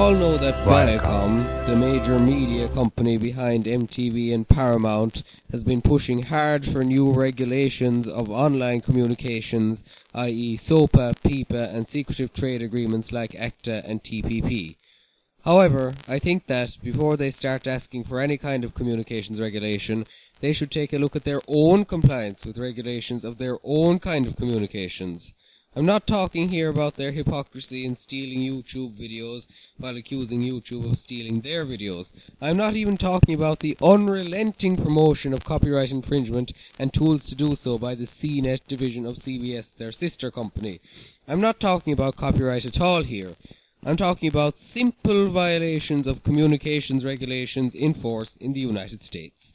all know that Viacom, the major media company behind MTV and Paramount, has been pushing hard for new regulations of online communications, i.e. SOPA, PIPA and secretive trade agreements like ACTA and TPP. However, I think that before they start asking for any kind of communications regulation, they should take a look at their own compliance with regulations of their own kind of communications. I'm not talking here about their hypocrisy in stealing YouTube videos while accusing YouTube of stealing their videos. I'm not even talking about the unrelenting promotion of copyright infringement and tools to do so by the CNET division of CBS, their sister company. I'm not talking about copyright at all here. I'm talking about simple violations of communications regulations in force in the United States.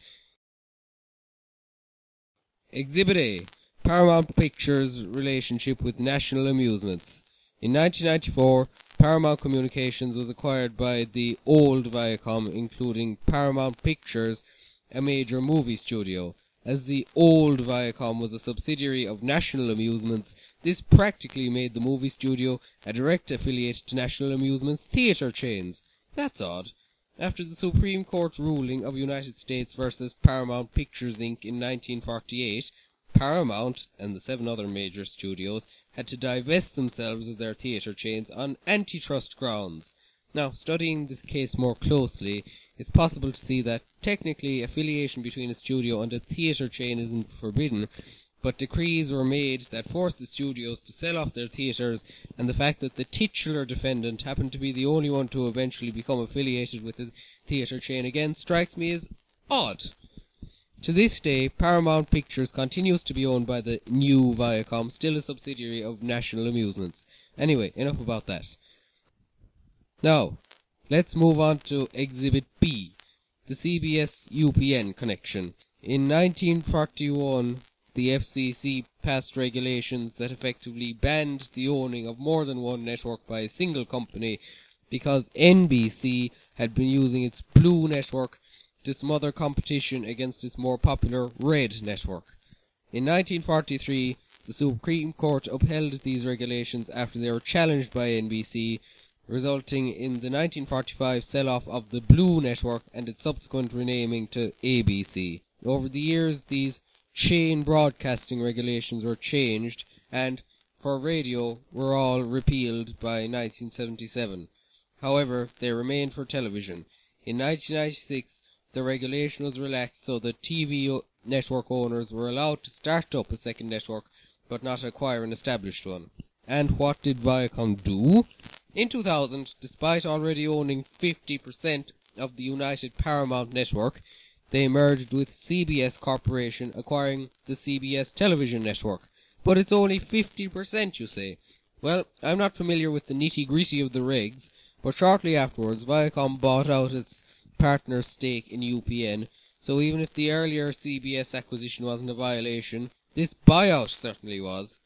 Exhibit A. Paramount Pictures' relationship with National Amusements. In 1994, Paramount Communications was acquired by the old Viacom, including Paramount Pictures, a major movie studio. As the old Viacom was a subsidiary of National Amusements, this practically made the movie studio a direct affiliate to National Amusements theatre chains. That's odd. After the Supreme Court ruling of United States versus Paramount Pictures Inc. in 1948, Paramount and the 7 other major studios had to divest themselves of their theatre chains on antitrust grounds. Now, studying this case more closely, it's possible to see that technically affiliation between a studio and a theatre chain isn't forbidden, but decrees were made that forced the studios to sell off their theatres, and the fact that the titular defendant happened to be the only one to eventually become affiliated with the theatre chain again strikes me as odd. To this day, Paramount Pictures continues to be owned by the new Viacom, still a subsidiary of National Amusements. Anyway, enough about that. Now, let's move on to Exhibit B, the CBS UPN connection. In 1941, the FCC passed regulations that effectively banned the owning of more than one network by a single company because NBC had been using its Blue network to smother competition against its more popular Red network. In 1943, the Supreme Court upheld these regulations after they were challenged by NBC, resulting in the 1945 sell-off of the Blue network and its subsequent renaming to ABC. Over the years, these chain broadcasting regulations were changed and, for radio, were all repealed by 1977. However, they remained for television. In 1996, the regulation was relaxed so that TV network owners were allowed to start up a second network but not acquire an established one. And what did Viacom do? In 2000, despite already owning 50% of the United Paramount network, they merged with CBS Corporation, acquiring the CBS television network. But it's only 50%, you say. Well, I'm not familiar with the nitty-gritty of the regs, but shortly afterwards, Viacom bought out its partner's stake in UPN, so even if the earlier CBS acquisition wasn't a violation, this buyout certainly was.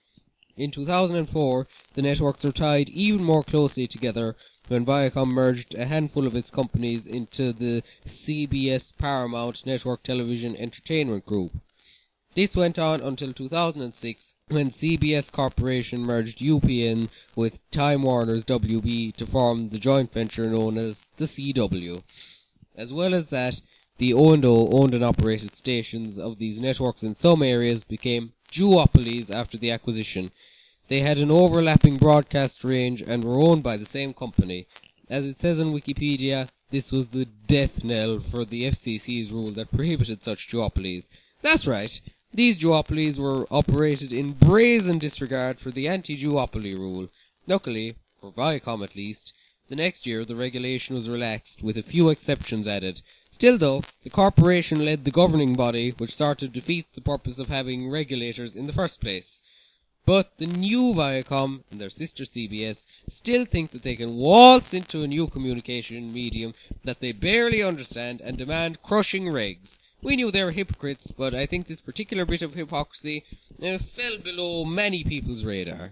In 2004, the networks were tied even more closely together when Viacom merged a handful of its companies into the CBS Paramount Network Television Entertainment Group. This went on until 2006, when CBS Corporation merged UPN with Time Warner's WB to form the joint venture known as the CW. As well as that, the O&O owned and operated stations of these networks in some areas became duopolies after the acquisition. They had an overlapping broadcast range and were owned by the same company. As it says on Wikipedia, this was the death knell for the FCC's rule that prohibited such duopolies. That's right, these duopolies were operated in brazen disregard for the anti-duopoly rule. Luckily, for Viacom at least, the next year the regulation was relaxed, with a few exceptions added. Still though, the corporation led the governing body, which sort of defeats the purpose of having regulators in the first place. But the new Viacom and their sister CBS still think that they can waltz into a new communication medium that they barely understand and demand crushing regs. We knew they were hypocrites, but I think this particular bit of hypocrisy fell below many people's radar.